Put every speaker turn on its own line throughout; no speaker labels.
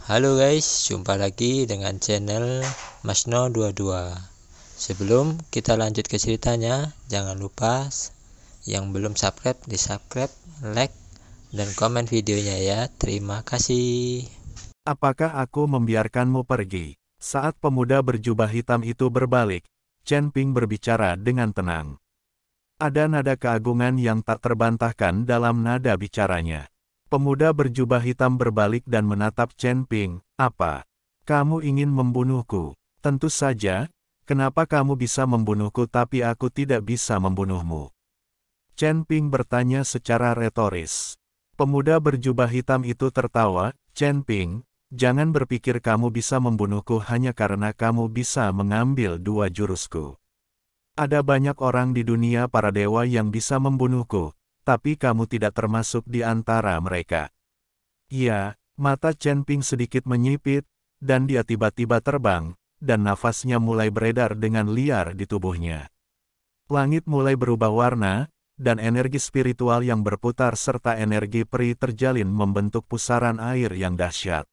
Halo guys, jumpa lagi dengan channel Masno22. Sebelum kita lanjut ke ceritanya, jangan lupa yang belum subscribe di subscribe, like, dan komen videonya ya. Terima kasih.
Apakah aku membiarkanmu pergi? Saat pemuda berjubah hitam itu berbalik, Chen Ping berbicara dengan tenang. Ada nada keagungan yang tak terbantahkan dalam nada bicaranya. Pemuda berjubah hitam berbalik dan menatap Chen Ping. Apa? Kamu ingin membunuhku? Tentu saja. Kenapa kamu bisa membunuhku tapi aku tidak bisa membunuhmu? Chen Ping bertanya secara retoris. Pemuda berjubah hitam itu tertawa. Chen Ping, jangan berpikir kamu bisa membunuhku hanya karena kamu bisa mengambil dua jurusku. Ada banyak orang di dunia para dewa yang bisa membunuhku, tapi kamu tidak termasuk di antara mereka. Iya, mata Chen Ping sedikit menyipit, dan dia tiba-tiba terbang, dan nafasnya mulai beredar dengan liar di tubuhnya. Langit mulai berubah warna, dan energi spiritual yang berputar serta energi peri terjalin membentuk pusaran air yang dahsyat.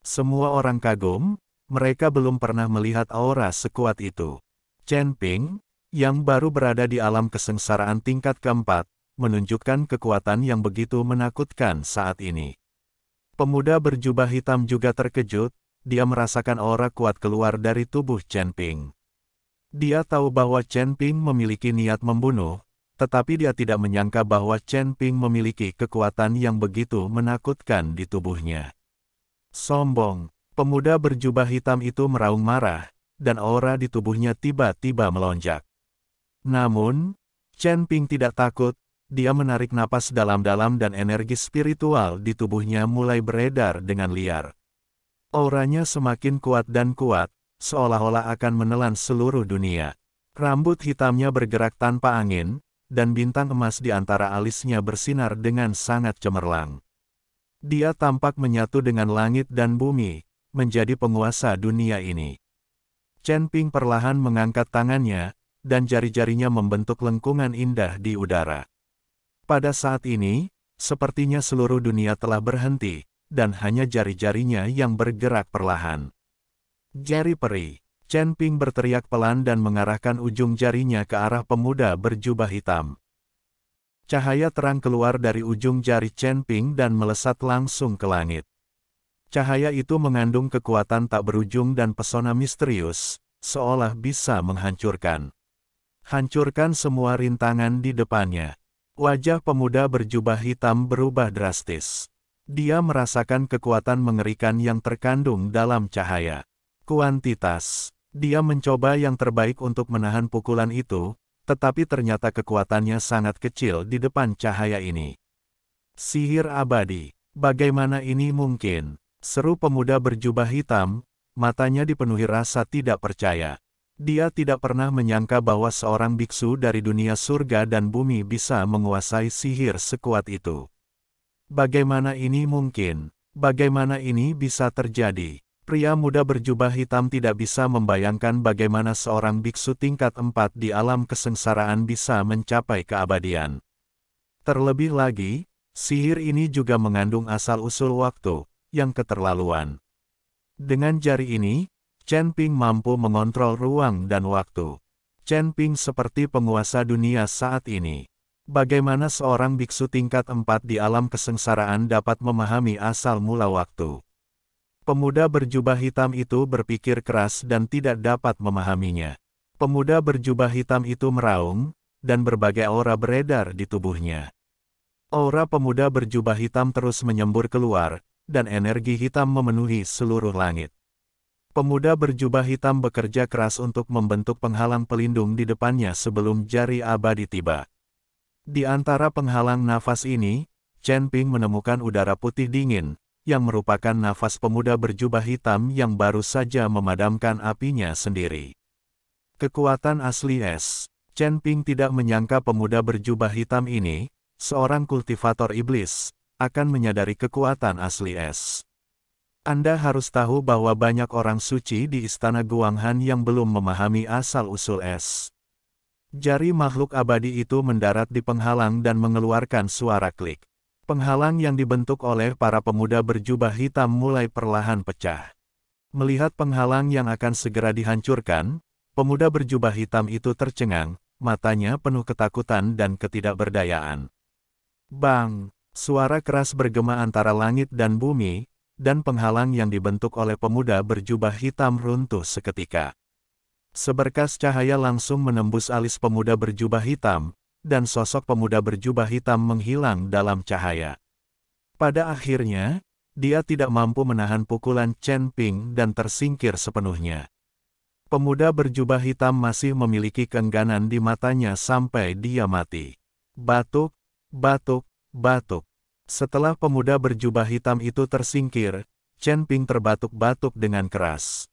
Semua orang kagum, mereka belum pernah melihat aura sekuat itu. Chen Ping, yang baru berada di alam kesengsaraan tingkat keempat, menunjukkan kekuatan yang begitu menakutkan saat ini. Pemuda berjubah hitam juga terkejut, dia merasakan aura kuat keluar dari tubuh Chen Ping. Dia tahu bahwa Chen Ping memiliki niat membunuh, tetapi dia tidak menyangka bahwa Chen Ping memiliki kekuatan yang begitu menakutkan di tubuhnya. Sombong, pemuda berjubah hitam itu meraung marah, dan aura di tubuhnya tiba-tiba melonjak. Namun, Chen Ping tidak takut, dia menarik napas dalam-dalam dan energi spiritual di tubuhnya mulai beredar dengan liar. Auranya semakin kuat dan kuat, seolah-olah akan menelan seluruh dunia. Rambut hitamnya bergerak tanpa angin, dan bintang emas di antara alisnya bersinar dengan sangat cemerlang. Dia tampak menyatu dengan langit dan bumi, menjadi penguasa dunia ini. Chen Ping perlahan mengangkat tangannya, dan jari-jarinya membentuk lengkungan indah di udara. Pada saat ini, sepertinya seluruh dunia telah berhenti, dan hanya jari-jarinya yang bergerak perlahan. Jari peri. Chen Ping berteriak pelan dan mengarahkan ujung jarinya ke arah pemuda berjubah hitam. Cahaya terang keluar dari ujung jari Chen Ping dan melesat langsung ke langit. Cahaya itu mengandung kekuatan tak berujung dan pesona misterius, seolah bisa menghancurkan. Hancurkan semua rintangan di depannya. Wajah pemuda berjubah hitam berubah drastis. Dia merasakan kekuatan mengerikan yang terkandung dalam cahaya. Kuantitas. Dia mencoba yang terbaik untuk menahan pukulan itu, tetapi ternyata kekuatannya sangat kecil di depan cahaya ini. Sihir abadi. Bagaimana ini mungkin? Seru pemuda berjubah hitam, matanya dipenuhi rasa tidak percaya. Dia tidak pernah menyangka bahwa seorang biksu dari dunia surga dan bumi bisa menguasai sihir sekuat itu. Bagaimana ini mungkin? Bagaimana ini bisa terjadi? Pria muda berjubah hitam tidak bisa membayangkan bagaimana seorang biksu tingkat 4 di alam kesengsaraan bisa mencapai keabadian. Terlebih lagi, sihir ini juga mengandung asal-usul waktu, yang keterlaluan. Dengan jari ini, Chen Ping mampu mengontrol ruang dan waktu. Chen Ping seperti penguasa dunia saat ini. Bagaimana seorang biksu tingkat 4 di alam kesengsaraan dapat memahami asal mula waktu? Pemuda berjubah hitam itu berpikir keras dan tidak dapat memahaminya. Pemuda berjubah hitam itu meraung, dan berbagai aura beredar di tubuhnya. Aura pemuda berjubah hitam terus menyembur keluar, dan energi hitam memenuhi seluruh langit. Pemuda berjubah hitam bekerja keras untuk membentuk penghalang pelindung di depannya sebelum jari abadi tiba. Di antara penghalang nafas ini, Chen Ping menemukan udara putih dingin, yang merupakan nafas pemuda berjubah hitam yang baru saja memadamkan apinya sendiri. Kekuatan asli es. Chen Ping tidak menyangka pemuda berjubah hitam ini, seorang kultivator iblis, akan menyadari kekuatan asli es. Anda harus tahu bahwa banyak orang suci di istana Guanghan yang belum memahami asal-usul es. Jari makhluk abadi itu mendarat di penghalang dan mengeluarkan suara klik. Penghalang yang dibentuk oleh para pemuda berjubah hitam mulai perlahan pecah. Melihat penghalang yang akan segera dihancurkan, pemuda berjubah hitam itu tercengang, matanya penuh ketakutan dan ketidakberdayaan. Bang! Suara keras bergema antara langit dan bumi, dan penghalang yang dibentuk oleh pemuda berjubah hitam runtuh seketika. Seberkas cahaya langsung menembus alis pemuda berjubah hitam, dan sosok pemuda berjubah hitam menghilang dalam cahaya. Pada akhirnya, dia tidak mampu menahan pukulan Chen Ping dan tersingkir sepenuhnya. Pemuda berjubah hitam masih memiliki keengganan di matanya sampai dia mati. Batuk, batuk, batuk. Setelah pemuda berjubah hitam itu tersingkir, Chen Ping terbatuk-batuk dengan keras.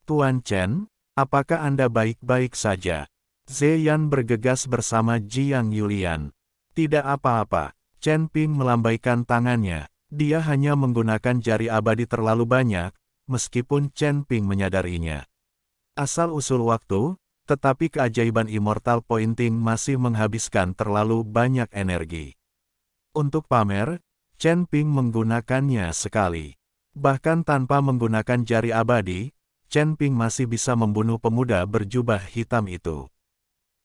Tuan Chen, apakah Anda baik-baik saja? Ziyan bergegas bersama Jiang Yulian. Tidak apa-apa, Chen Ping melambaikan tangannya. Dia hanya menggunakan jari abadi terlalu banyak, meskipun Chen Ping menyadarinya. Asal-usul waktu, tetapi keajaiban Immortal Pointing masih menghabiskan terlalu banyak energi. Untuk pamer, Chen Ping menggunakannya sekali. Bahkan tanpa menggunakan jari abadi, Chen Ping masih bisa membunuh pemuda berjubah hitam itu.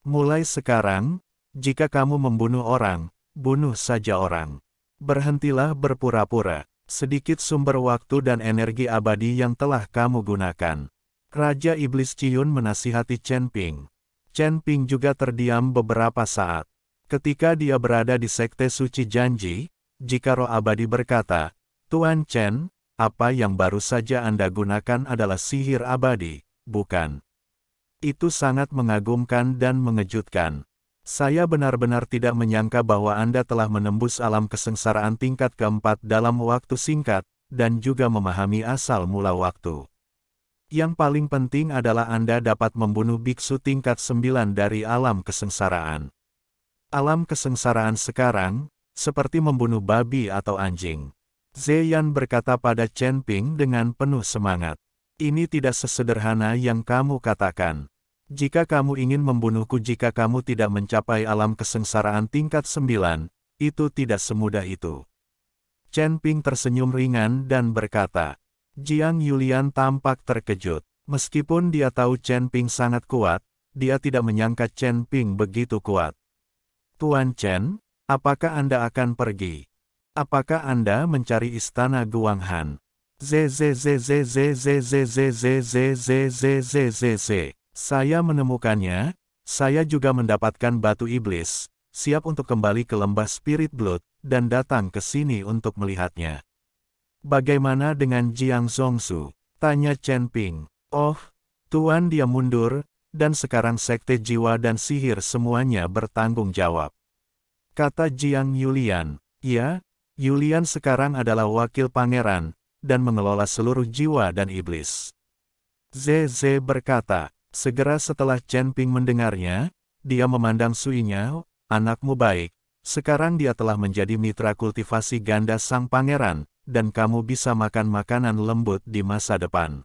Mulai sekarang, jika kamu membunuh orang, bunuh saja orang. Berhentilah berpura-pura, sedikit sumber waktu dan energi abadi yang telah kamu gunakan. Raja Iblis Ciyun menasihati Chen Ping. Chen Ping juga terdiam beberapa saat. Ketika dia berada di Sekte Suci Janji, jika roh abadi berkata, Tuan Chen, apa yang baru saja Anda gunakan adalah sihir abadi, bukan? Itu sangat mengagumkan dan mengejutkan. Saya benar-benar tidak menyangka bahwa Anda telah menembus alam kesengsaraan tingkat keempat dalam waktu singkat, dan juga memahami asal mula waktu. Yang paling penting adalah Anda dapat membunuh biksu tingkat 9 dari alam kesengsaraan. Alam kesengsaraan sekarang, seperti membunuh babi atau anjing. Ziyan berkata pada Chen Ping dengan penuh semangat. Ini tidak sesederhana yang kamu katakan. Jika kamu ingin membunuhku jika kamu tidak mencapai alam kesengsaraan tingkat 9, itu tidak semudah itu. Chen Ping tersenyum ringan dan berkata, Jiang Yulian tampak terkejut. Meskipun dia tahu Chen Ping sangat kuat, dia tidak menyangka Chen Ping begitu kuat. Tuan Chen, apakah Anda akan pergi? Apakah Anda mencari istana Guanghan? Saya menemukannya, saya juga mendapatkan batu iblis, siap untuk kembali ke lembah Spirit Blood, dan datang ke sini untuk melihatnya. Bagaimana dengan Jiang Zongsu? Tanya Chen Ping. Oh, Tuan, dia mundur, dan sekarang Sekte Jiwa dan Sihir semuanya bertanggung jawab. Kata Jiang Yulian. Ya, Yulian sekarang adalah wakil pangeran, dan mengelola seluruh jiwa dan iblis. Zeze berkata. Segera setelah Chen Ping mendengarnya, dia memandang Suinya, anakmu baik, sekarang dia telah menjadi mitra kultivasi ganda sang pangeran, dan kamu bisa makan makanan lembut di masa depan.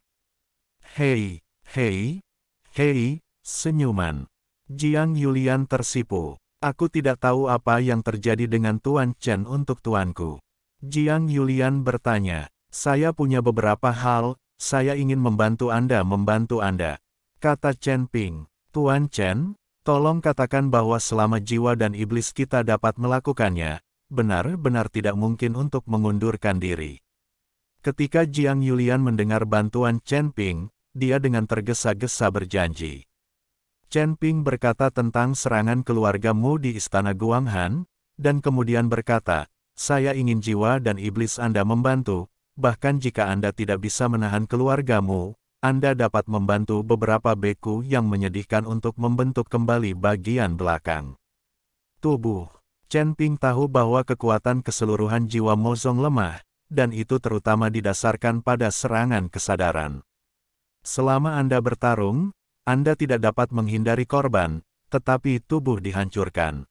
Hei, hei, hei, senyuman. Jiang Yulian tersipu. Aku tidak tahu apa yang terjadi dengan Tuan Chen untuk tuanku. Jiang Yulian bertanya, saya punya beberapa hal, saya ingin membantu Anda. Kata Chen Ping. Tuan Chen, tolong katakan bahwa selama jiwa dan iblis kita dapat melakukannya, benar-benar tidak mungkin untuk mengundurkan diri. Ketika Jiang Yulian mendengar bantuan Chen Ping, dia dengan tergesa-gesa berjanji. Chen Ping berkata tentang serangan keluargamu di Istana Guanghan, dan kemudian berkata, saya ingin jiwa dan iblis Anda membantu, bahkan jika Anda tidak bisa menahan keluargamu, Anda dapat membantu beberapa beku yang menyedihkan untuk membentuk kembali bagian belakang tubuh. Chen Ping tahu bahwa kekuatan keseluruhan jiwa Mozong lemah, dan itu terutama didasarkan pada serangan kesadaran. Selama Anda bertarung, Anda tidak dapat menghindari korban, tetapi tubuh dihancurkan.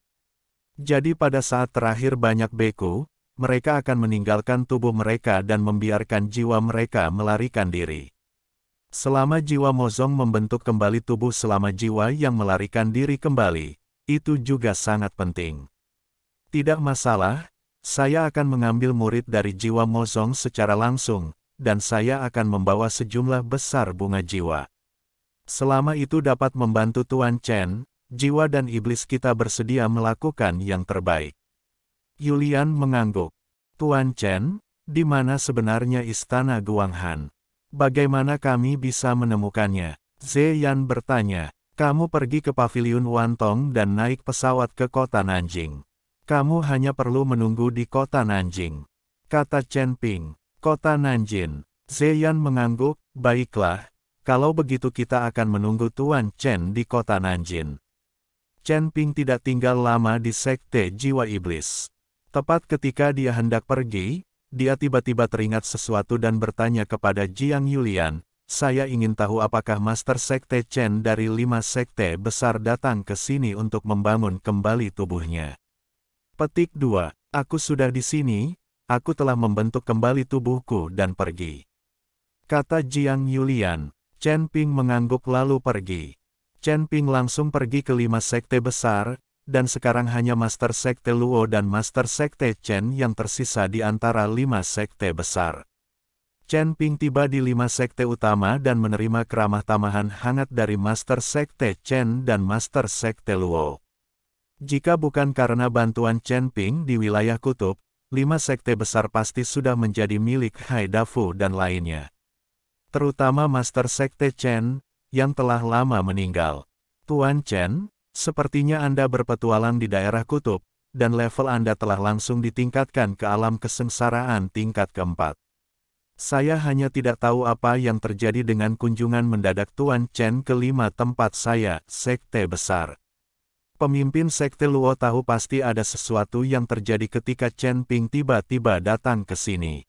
Jadi pada saat terakhir banyak beku, mereka akan meninggalkan tubuh mereka dan membiarkan jiwa mereka melarikan diri. Selama jiwa Mozong membentuk kembali tubuh selama jiwa yang melarikan diri kembali, itu juga sangat penting. Tidak masalah, saya akan mengambil murid dari jiwa Mozong secara langsung, dan saya akan membawa sejumlah besar bunga jiwa. Selama itu dapat membantu Tuan Chen, jiwa dan iblis kita bersedia melakukan yang terbaik. Yulian mengangguk. Tuan Chen, di mana sebenarnya istana Guanghan? Bagaimana kami bisa menemukannya? Ziyan bertanya. Kamu pergi ke paviliun Wantong dan naik pesawat ke kota Nanjing. Kamu hanya perlu menunggu di kota Nanjing, kata Chen Ping. Kota Nanjing. Ziyan mengangguk. Baiklah, kalau begitu kita akan menunggu Tuan Chen di kota Nanjing. Chen Ping tidak tinggal lama di sekte jiwa iblis. Tepat ketika dia hendak pergi, dia tiba-tiba teringat sesuatu dan bertanya kepada Jiang Yulian, saya ingin tahu apakah Master Sekte Chen dari 5 sekte besar datang ke sini untuk membangun kembali tubuhnya. Petik 2. Aku sudah di sini, aku telah membentuk kembali tubuhku dan pergi. Kata Jiang Yulian. Chen Ping mengangguk lalu pergi. Chen Ping langsung pergi ke 5 sekte besar, dan sekarang hanya Master Sekte Luo dan Master Sekte Chen yang tersisa di antara 5 sekte besar. Chen Ping tiba di 5 sekte utama dan menerima keramah tamahan hangat dari Master Sekte Chen dan Master Sekte Luo. Jika bukan karena bantuan Chen Ping di wilayah kutub, 5 sekte besar pasti sudah menjadi milik Hai Dafu dan lainnya. Terutama Master Sekte Chen, yang telah lama meninggal. Tuan Chen, sepertinya Anda berpetualang di daerah kutub, dan level Anda telah langsung ditingkatkan ke alam kesengsaraan tingkat keempat. Saya hanya tidak tahu apa yang terjadi dengan kunjungan mendadak Tuan Chen ke 5 tempat saya, sekte besar. Pemimpin sekte Luo tahu pasti ada sesuatu yang terjadi ketika Chen Ping tiba-tiba datang ke sini.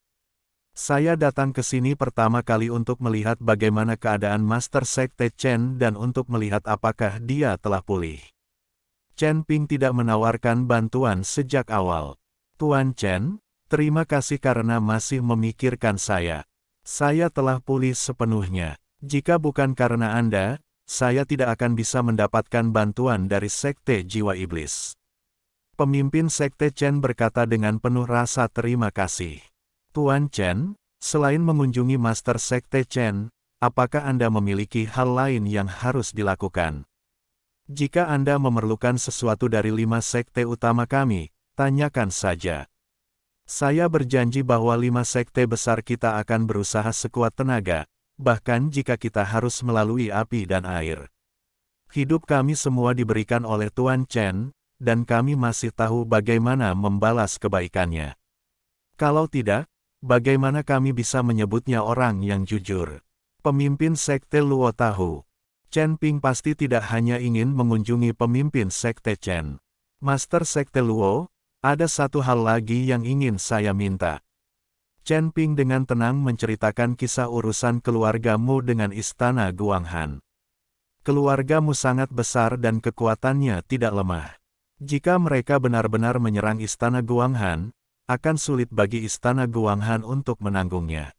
Saya datang ke sini pertama kali untuk melihat bagaimana keadaan Master Sekte Chen dan untuk melihat apakah dia telah pulih. Chen Ping tidak menawarkan bantuan sejak awal. Tuan Chen, terima kasih karena masih memikirkan saya. Saya telah pulih sepenuhnya. Jika bukan karena Anda, saya tidak akan bisa mendapatkan bantuan dari Sekte Jiwa Iblis. Pemimpin Sekte Chen berkata dengan penuh rasa terima kasih. Tuan Chen, selain mengunjungi Master Sekte Chen, apakah Anda memiliki hal lain yang harus dilakukan? Jika Anda memerlukan sesuatu dari 5 sekte utama kami, tanyakan saja. Saya berjanji bahwa 5 sekte besar kita akan berusaha sekuat tenaga, bahkan jika kita harus melalui api dan air. Hidup kami semua diberikan oleh Tuan Chen, dan kami masih tahu bagaimana membalas kebaikannya. Kalau tidak, bagaimana kami bisa menyebutnya orang yang jujur? Pemimpin Sekte Luo tahu. Chen Ping pasti tidak hanya ingin mengunjungi pemimpin Sekte Chen. Master Sekte Luo, ada satu hal lagi yang ingin saya minta. Chen Ping dengan tenang menceritakan kisah urusan keluargamu dengan istana Guanghan. Keluargamu sangat besar dan kekuatannya tidak lemah. Jika mereka benar-benar menyerang istana Guanghan, akan sulit bagi istana Guanghan untuk menanggungnya.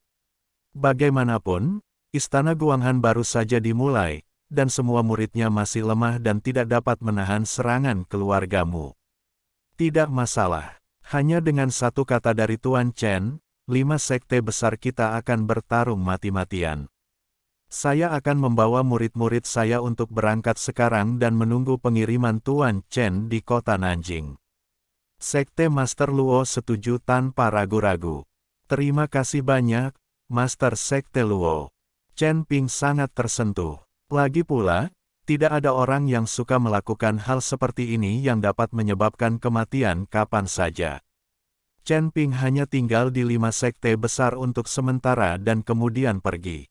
Bagaimanapun, istana Guanghan baru saja dimulai, dan semua muridnya masih lemah dan tidak dapat menahan serangan keluargamu. Tidak masalah, hanya dengan satu kata dari Tuan Chen, 5 sekte besar kita akan bertarung mati-matian. Saya akan membawa murid-murid saya untuk berangkat sekarang dan menunggu pengiriman Tuan Chen di kota Nanjing. Sekte Master Luo setuju tanpa ragu-ragu. Terima kasih banyak, Master Sekte Luo. Chen Ping sangat tersentuh. Lagi pula, tidak ada orang yang suka melakukan hal seperti ini yang dapat menyebabkan kematian kapan saja. Chen Ping hanya tinggal di 5 sekte besar untuk sementara dan kemudian pergi.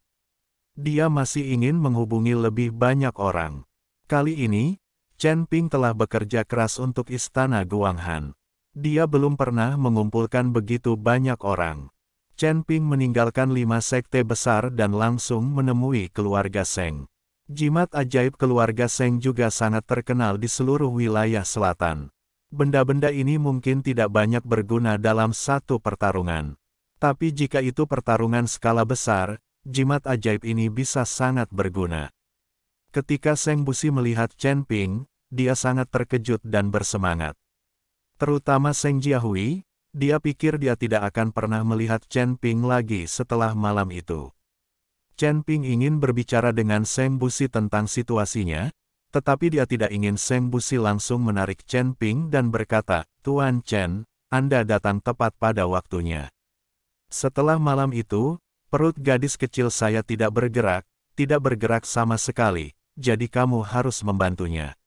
Dia masih ingin menghubungi lebih banyak orang. Kali ini, Chen Ping telah bekerja keras untuk istana Guanghan. Dia belum pernah mengumpulkan begitu banyak orang. Chen Ping meninggalkan 5 sekte besar dan langsung menemui keluarga Seng. Jimat ajaib keluarga Seng juga sangat terkenal di seluruh wilayah selatan. Benda-benda ini mungkin tidak banyak berguna dalam satu pertarungan. Tapi jika itu pertarungan skala besar, jimat ajaib ini bisa sangat berguna. Ketika Seng Busi melihat Chen Ping, dia sangat terkejut dan bersemangat. Terutama Seng Jiahui, Dia pikir dia tidak akan pernah melihat Chen Ping lagi setelah malam itu. Chen Ping ingin berbicara dengan Seng Busi tentang situasinya, tetapi dia tidak ingin Seng Busi langsung menarik Chen Ping dan berkata, "Tuan Chen, Anda datang tepat pada waktunya." Setelah malam itu, perut gadis kecil saya tidak bergerak sama sekali, jadi kamu harus membantunya.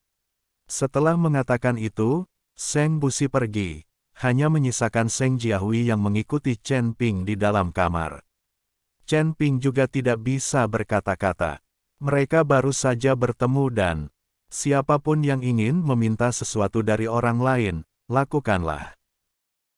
Setelah mengatakan itu, Seng Busi pergi, hanya menyisakan Seng Jiahui yang mengikuti Chen Ping di dalam kamar. Chen Ping juga tidak bisa berkata-kata. Mereka baru saja bertemu dan siapapun yang ingin meminta sesuatu dari orang lain, lakukanlah.